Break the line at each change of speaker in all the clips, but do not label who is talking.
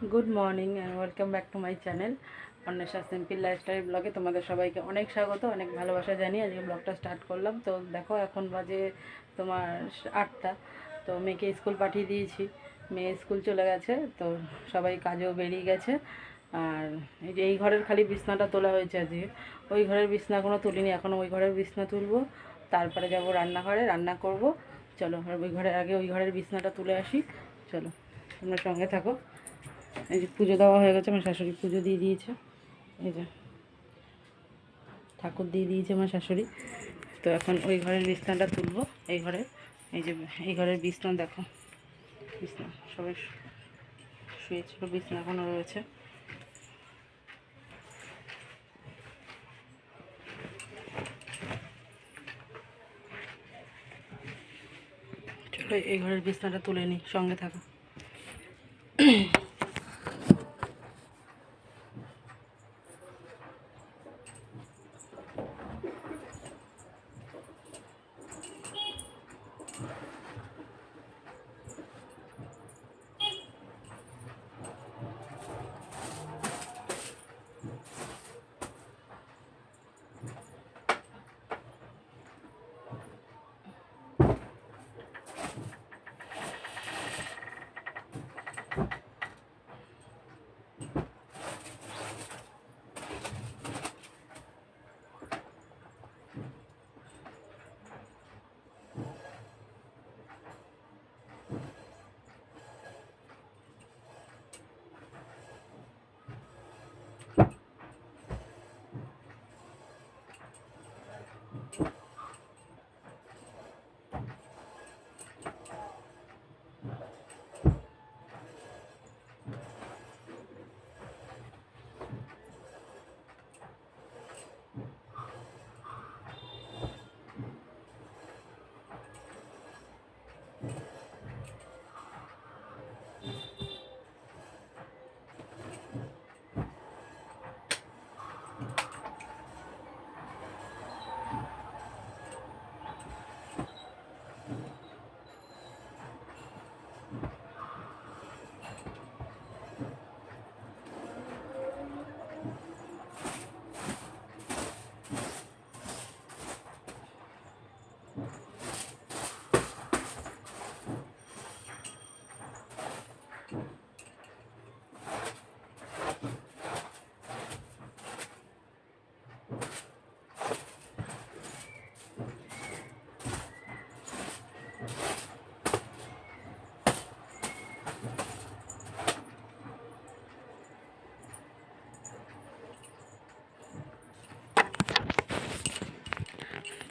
Good morning and welcome back to my channel Anwesha simple lifestyle ব্লগে তোমাদের সবাইকে অনেক স্বাগত, অনেক ভালোবাসা জানিয়ে আজকে ব্লগটা স্টার্ট করলাম। তো দেখো এখন বাজে তোমার 8টা। তো মেয়েকে স্কুল পাঠিয়ে দিয়েছি, মেয়ে স্কুল চলে গেছে, তো সবাই কাজেও বেরিয়ে গেছে। আর এই ঘরের খালি বিছনাটা তোলা হয়েছে আজকে, ওই ঘরের বিছনা কোনো তুলিনি, এখনও ওই ঘরের বিছনা তুলবো, তারপরে যাব রান্নাঘরে রান্না করব। চলো ওই ঘরের আগে ওই ঘরের বিছনাটা তুলে আসি, চলো তোমরা সঙ্গে থাকো। এই যে পুজো দেওয়া হয়ে গেছে, আমার শাশুড়ি পুজো দিয়ে দিয়েছে, এই যে ঠাকুর দিয়ে দিয়েছে আমার শাশুড়ি। তো এখন ওই ঘরের বিছনাটা তুলবো, এই ঘরে এই যে এই ঘরের বিছনা দেখো, বিছনা সবাই শুয়েছিল, বিছনা এখনও রয়েছে। চলো এই ঘরের বিছনাটা তুলে নিই, সঙ্গে থাকো।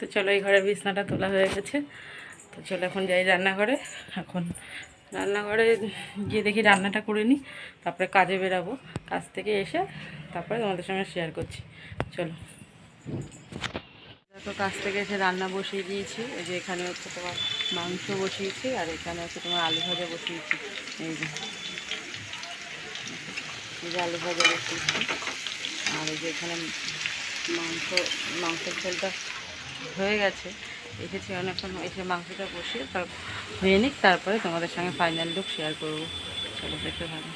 তো চলো এই ঘরের বিছনাটা তোলা হয়ে গেছে, তো চলো এখন যাই রান্নাঘরে। এখন রান্নাঘরে গিয়ে দেখি রান্নাটা করে নিই, তারপরে কাজে বেরাবো, কাজ থেকে এসে তারপরে তোমাদের সঙ্গে শেয়ার করছি। চলো দেখো, কাজ থেকে এসে রান্না বসিয়ে দিয়েছি। এই যে এখানে হচ্ছে তোমার মাংস বসিয়েছি, আর এখানে হচ্ছে তোমার আলু ভাজা বসিয়েছি। এই যে আলু ভাজা বসিয়েছি, আর এই যে এখানে মাংসের ঝোলটা হয়ে গেছে। এসেছি অনেকক্ষণ, এসে মাংসটা বসিয়ে হয়ে নিক, তারপরে তোমাদের সঙ্গে ফাইনাল লুক শেয়ার করবো। চলো দেখতে ভালো।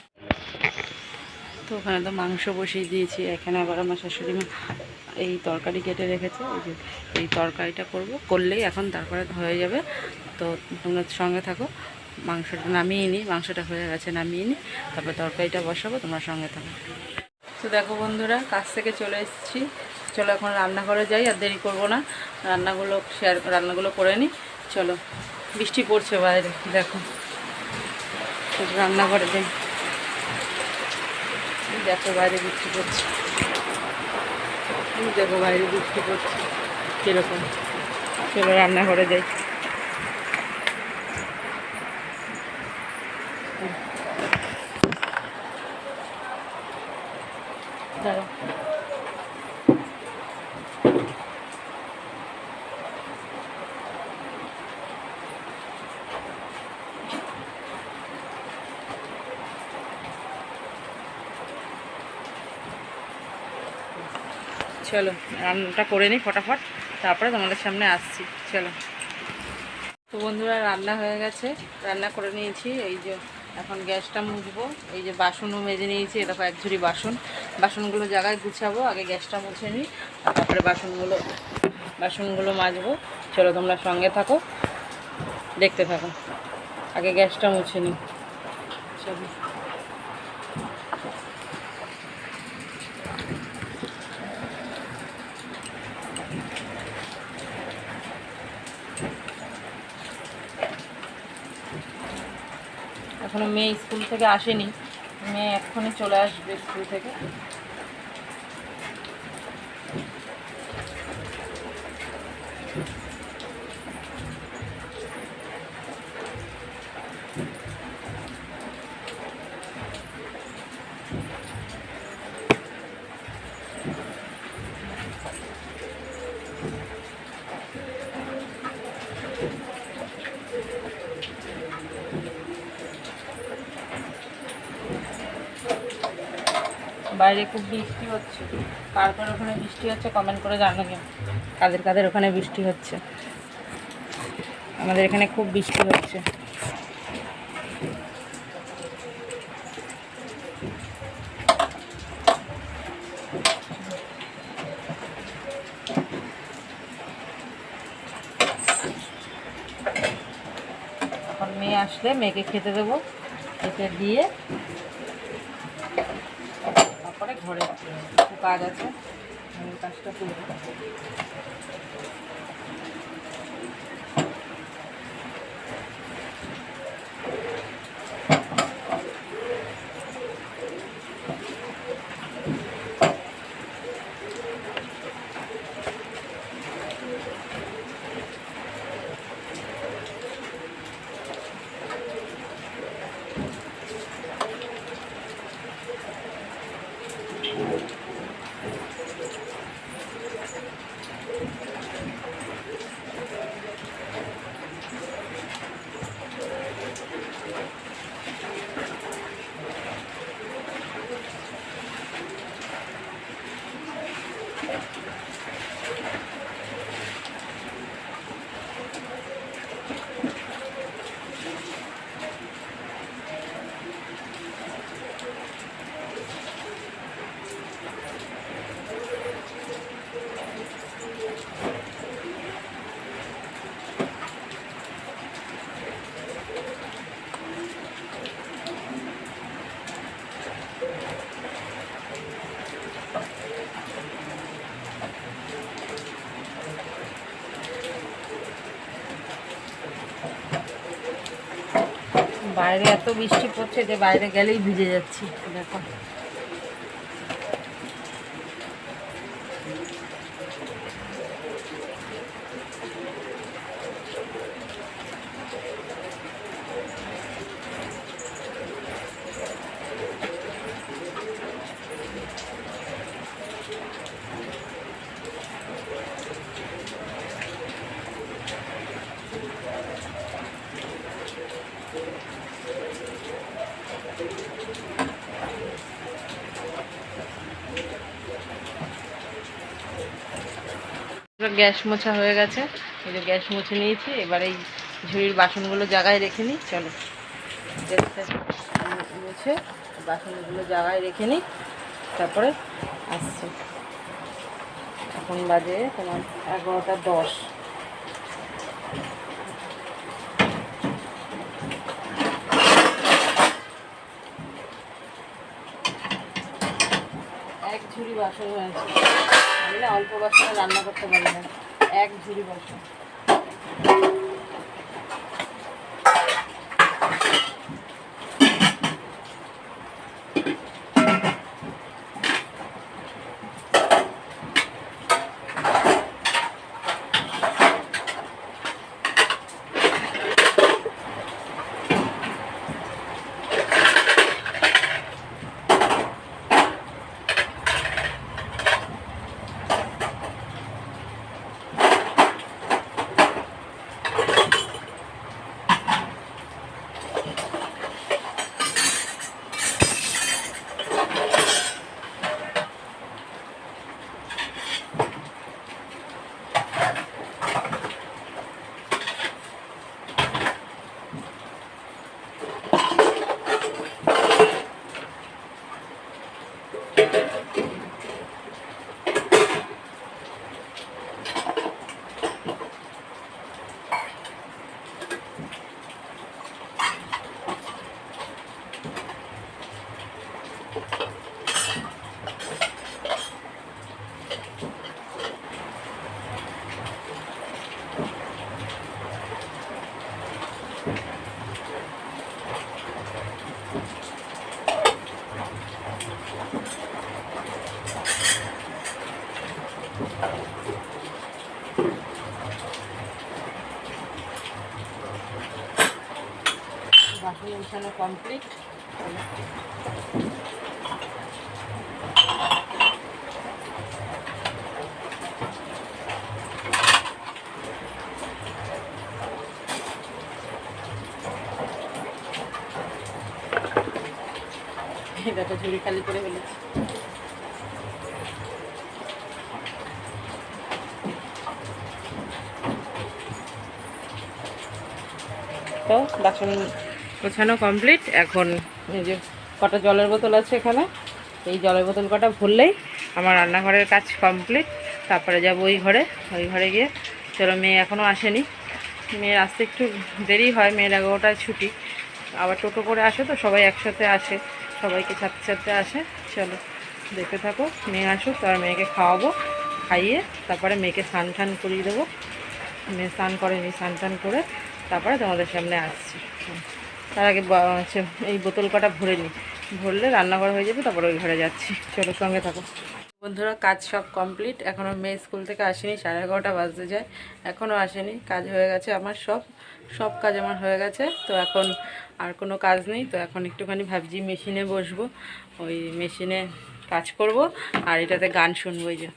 তো ওখানে তো মাংস বসিয়ে দিয়েছি, এখানে আবার আমার শাশুড়ি মা এই তরকারি কেটে রেখেছে। এই যে এই তরকারিটা করলেই এখন তারপরে হয়ে যাবে। তো তোমরা সঙ্গে থাকো, মাংসটা নামিয়ে নিই, মাংসটা হয়ে গেছে নামিয়ে নিই, তারপর তরকারিটা বসাবো, তোমরা সঙ্গে থাকো। তো দেখো বন্ধুরা, কাজ থেকে চলে এসেছি, চলো এখন রান্নাঘরে যাই, আর দেরি করবো না, রান্নাগুলো করে নিই। চলো, বৃষ্টি পড়ছে বাইরে, দেখো রান্নাঘরে যাই, দেখো বাইরে বৃষ্টি পড়ছে, দেখো বাইরে বৃষ্টি পড়ছে কীরকম। চলো রান্নাঘরে যাই। দাঁড়াও, চলো রান্নাটা করে নিই ফটাফট, তারপরে তোমাদের সামনে আসছি। চলো। তো বন্ধুরা, রান্না হয়ে গেছে, রান্না করে নিয়েছি। এই যে এখন গ্যাসটা মুছবো। এই যে বাসনও মেজে নিয়েছি, এরকম এক ঝুড়ি বাসনগুলো জায়গায় গুছাবো। আগে গ্যাসটা মুছে নিই, তারপরে বাসনগুলো মাজবো। চলো তোমরা সঙ্গে থাকো, দেখতে থাকো। আগে গ্যাসটা মুছে নিই। চলো। এখনো মেয়ে স্কুল থেকে আসেনি, মেয়ে এক্ষুনি চলে আসবে স্কুল থেকে। বাইরে খুব বৃষ্টি হচ্ছে। কার কার ওখানে বৃষ্টি হচ্ছে কমেন্ট করে জানাবে। কাদের কাদের ওখানে বৃষ্টি হচ্ছে। আমাদের এখানে খুব বৃষ্টি হচ্ছে। এখন মেয়ে আসলে মেয়েকে খেতে দেবো, খেতে দিয়ে তারপরে ঘরে একটু কাজ আছে, কাজটা করবো। বাইরে এত বৃষ্টি পড়ছে যে বাইরে গেলেই ভিজে যাচ্ছি। দেখো গ্যাস মোছা হয়ে গেছে। এই যে গ্যাস মুছে নিয়েছি, এবার এই ঝুড়ির বাসনগুলো জায়গায় রেখে নিই। চলো গ্যাসটা মুছে বাসনগুলো জায়গায় রেখে নিই, তারপরে আসছি। এখন বাজে তোমার 11টা 10। এক ঝুড়ি বাসন হয়েছে। আমি না অল্প বাসনে রান্না করতে পারি না, এক ঝুড়ি বাসন। গোছানো কমপ্লিট। দেখো ঝুড়ি খালি করে ফেলেছি। তো বাসন গোছানো কমপ্লিট। এখন এই যে কটা জলের বোতল আছে এখানে, এই জলের বোতল কটা ভরলেই আমার রান্নাঘরের কাজ কমপ্লিট। তারপরে যাবো ওই ঘরে গিয়ে, চলো মেয়ে এখনও আসেনি, মেয়ের আসতে একটু দেরি হয়, মেয়ের 11টায় ছুটি, আবার টোটো করে আসে তো সবাই একসাথে আসে, সবাইকে ছাড়তে ছাড়তে আসে। চলো দেখতে থাকো, মেয়ে আসুক, তার মেয়েকে খাওয়াবো, খাইয়ে তারপরে মেয়েকে স্নান টান করিয়ে দেবো। মেয়ে স্নান করেনি, স্নান টান করে তারপরে তোমাদের সামনে আসছি। তার আগে এই বোতল কটা ভরে নিই, ভরলে রান্নাঘর হয়ে যাবে, তারপরে ওই ঘরে যাচ্ছি। চলো সঙ্গে থাকো বন্ধুরা। কাজ সব কমপ্লিট, এখনও মেয়ে স্কুল থেকে আসেনি, 11:30 বাজতে যায়, এখনও আসেনি। কাজ হয়ে গেছে আমার, সব কাজ আমার হয়ে গেছে। তো এখন আর কোনো কাজ নেই। তো এখন একটুখানি ভাবছি মেশিনে বসবো, ওই মেশিনে কাজ করব, আর এটাতে গান শুনবো। এই যে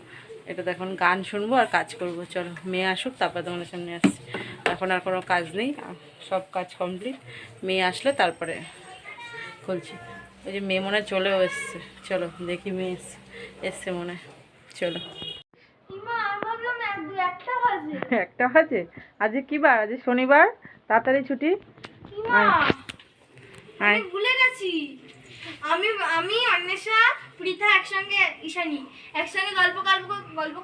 এটাতে এখন গান শুনবো আর কাজ করব। চলো মেয়ে আসুক, তারপর তোমাদের সামনে আসছি। এখন আর কোনো কাজ নেই, সব কাজ কমপ্লিট। মেয়ে আসলে তারপরে খুলছি। ওই যে মেয়ে মনে চলেও এসছে, চলো দেখি মেয়ে এসছে মনে। চলো 1টা বাজে, আজকে কি বার? আজকে শনিবার, তাড়াতাড়ি ছুটি।
ভুলে গেছি। আমি অন্বেষা পৃথা একসঙ্গে, ঈশানী একসঙ্গে গল্প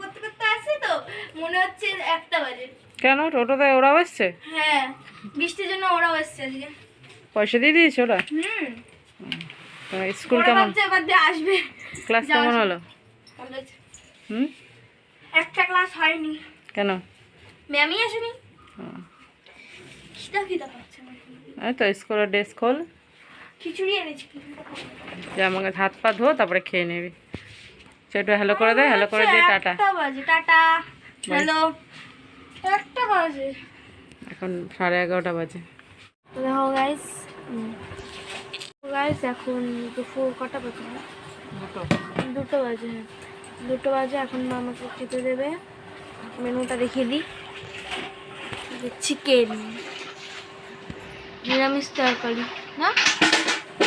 করতে করতে আসছি, তো মনে হচ্ছে 1টা বাজে।
কেন টোটোতে ওরাও এসছে?
হ্যাঁ, বৃষ্টির জন্য ওরাও এসছে আজকে।
পয়সা দিয়ে দিয়েছে ওরা? স্কুল কেমন?
এবার দিয়ে আসবে।
ক্লাস কেমন হলো?
একটা ক্লাস হয়নি।
কেন?
ম্যামই আসেনি। খিদা পাচ্ছে না।
এই তো স্কুলের ড্রেস খোল,
খিচুড়ি এনেছি,
যে আমাকে হাত পা ধো, তারপরে খেয়ে নিবি। সেটা হ্যালো করে দে, হ্যালো করে দিয়ে টাটা।
1টা বাজে, টাটা, হ্যালো। 1টা বাজে,
এখন 11:30 বাজে।
দেখো গাইস, এখন দুপুর কটা বাজে? 2টো বাজে। 2টো বাজে। এখন মা আমাকে খেতে দেবে। মেনুটা দেখিয়ে দিই। চিকেন, নিরামিষ তরকারি না,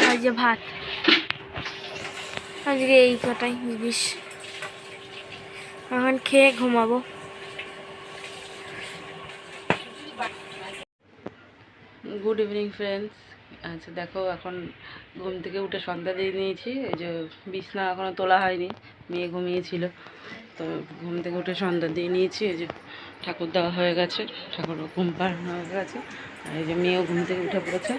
আর যে ভাত। আজকে এই কটাই জিনিস। এখন খেয়ে ঘুমাবো।
Good evening friends. আচ্ছা দেখো, এখন ঘুম থেকে উঠে সন্ধ্যা দিয়ে নিয়েছি। এই যে বিছনা এখনও তোলা হয়নি, মেয়ে ঘুমিয়েছিল, তো ঘুম থেকে উঠে সন্ধ্যা দিয়ে নিয়েছি। এই যে ঠাকুর দেওয়া হয়ে গেছে, ঠাকুর ঘুম পাড়ানো হয়ে গেছে, আর এই যে মেয়েও ঘুম থেকে উঠে পড়েছে।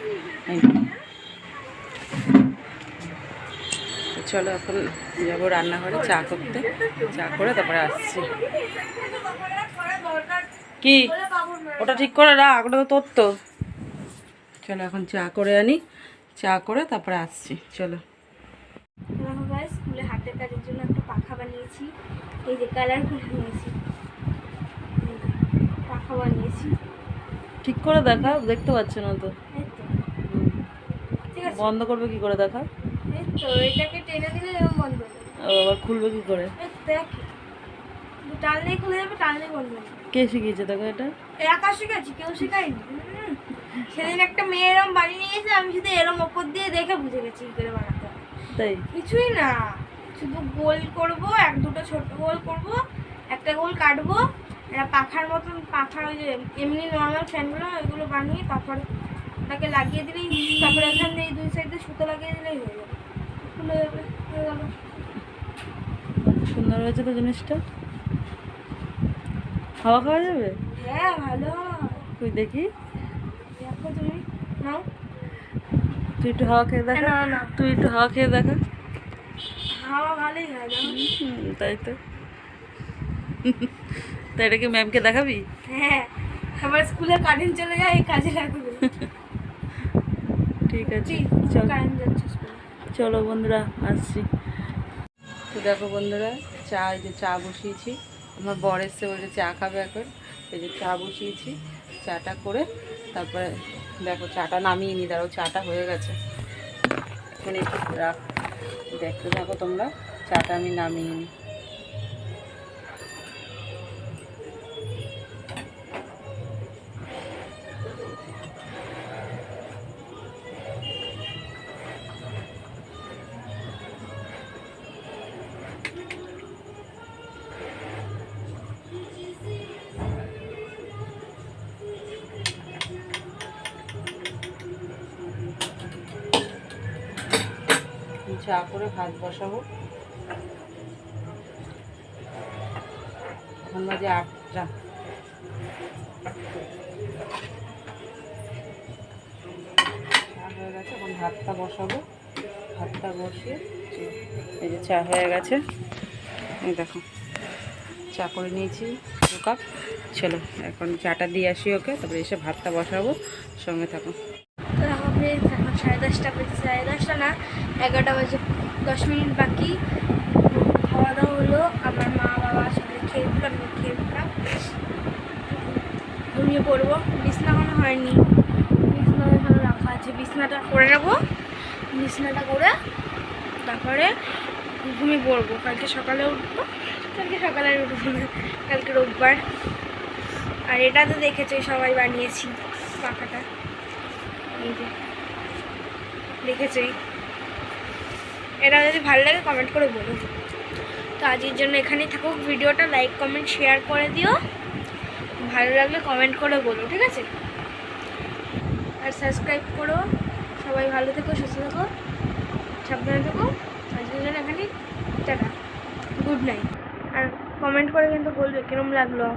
তো চলো এখন যাবো রান্নাঘরে চা করতে, চা করে তারপরে আসছি। কি ওটা ঠিক করে রাখ, ওটা তো তোর তো। চলো এখন চা করে আনি, চা করে তারপরে আসছি। চলো
স্কুলে হাতের কাজের জন্য একটা পাখা বানিয়েছি, এই যে কালার করে নিয়েছি, পাখা বানিয়েছি।
ঠিক করে দেখা, দেখতে পাচ্ছ না তো।
ঠিক আছে,
বন্ধ করবে কি করে দেখা?
এই তো এটাকে টেনে দিলে যেমন বন্ধ হবে।
আবার খুলবে কি করে?
দেখ, টানলেই খুলে যাবে, টানলেই বন্ধ হবে।
কে শিখিয়েছে দেখো এটা?
একা শিখেছি, কেউ শেখায়নি। সেদিন একটা মেয়ে এরম বানিয়ে নিয়েছে, আমি শুধু এরম ওপর দিয়ে দেখে বুঝে গেছি কি করে বানাতে হবে।
তাই
কিছুই না, শুধু গোল করবো, 1-2টো ছোট গোল করবো, একটা গোল কাটবো, এটা পাখার মতন, পাখার ওই যে এমনি নর্মাল ফ্যানগুলো ওইগুলো বানিয়ে তারপর ওটাকে লাগিয়ে দিলেই, তারপরে এখান দিয়ে 2 সাইডে সুতো লাগিয়ে দিলেই হয়ে যাবে, খুলে যাবে, হয়ে গেল।
সুন্দর হয়েছে তো জিনিসটা, হাওয়া খাওয়া যাবে।
হ্যাঁ ভালো,
তুই দেখি,
দেখো তুমি নাও,
তুই একটু হাওয়া খেয়ে দেখা,
না
তুই একটু হাওয়া খেয়ে দেখা।
হাওয়া ভালোই হয়।
তাই তো, তাই এটাকে ম্যামকে দেখাবি?
হ্যাঁ, আবার স্কুলে কারেন্ট চলে যায়, এই কাজে লাগবে।
ঠিক আছে,
কারেন্ট যাচ্ছে স্কুলে।
চলো বন্ধুরা আসছি। তো দেখো বন্ধুরা, এই যে চা বসিয়েছি, আমার বর এসছে, বলে চা খাবে এখন। এই যে চা বসিয়েছি, চাটা করে তারপরে দেখো চাটা নামিয়ে নি, দাঁড়াও চাটা হয়ে গেছে, মানে একটু রাখ, দেখতে থাকো তোমরা। চাটা আমি নামিয়ে নিই। চা করে ভাত বসাবো, এখন বাজে 8টা। চা হয়ে গেছে, এখন ভাতটা বসাবো। ভাতটা বসিয়ে এই যে চা হয়ে গেছে, এই দেখো চা করে নিয়েছি 2 কাপ। চলো এখন চাটা দিয়ে আসি ওকে, তারপরে এসে ভাতটা বসাবো, সঙ্গে থাকো।
তো এখন এখন 10:30 বাজে, 10:30 না 11টা বাজে, 10 মিনিট বাকি। খাওয়া দাওয়া হলো, আমার মা বাবা সবাই খেয়ে উঠলো, আমি খেয়ে উঠলাম, ঘুমিয়ে পড়বো। বিছনা এখনো হয়নি, বিছনা এখানে রাখা আছে, বিছনাটা করে নেবো। বিছনাটা করে তারপরে ঘুমিয়ে পড়বো। কালকে সকালে উঠবো, কালকে সকালে উঠবো না, কালকে রোববার। আর এটা তো দেখেছো সবাই বানিয়েছি, পাখাটা এই যে দেখেছই। এটা যদি ভালো লাগে কমেন্ট করে বলো। তো আজকের জন্য এখানেই থাকুক ভিডিওটা, লাইক কমেন্ট শেয়ার করে দিও, ভালো লাগলে কমেন্ট করে বলো, ঠিক আছে? আর সাবস্ক্রাইব করো। সবাই ভালো থেকো, সুস্থ থেকো, সাবধানে থেকো। আজকের জন্য এখানেই টাটা, গুড নাইট। আর কমেন্ট করে কিন্তু বলবে কিরম লাগলো।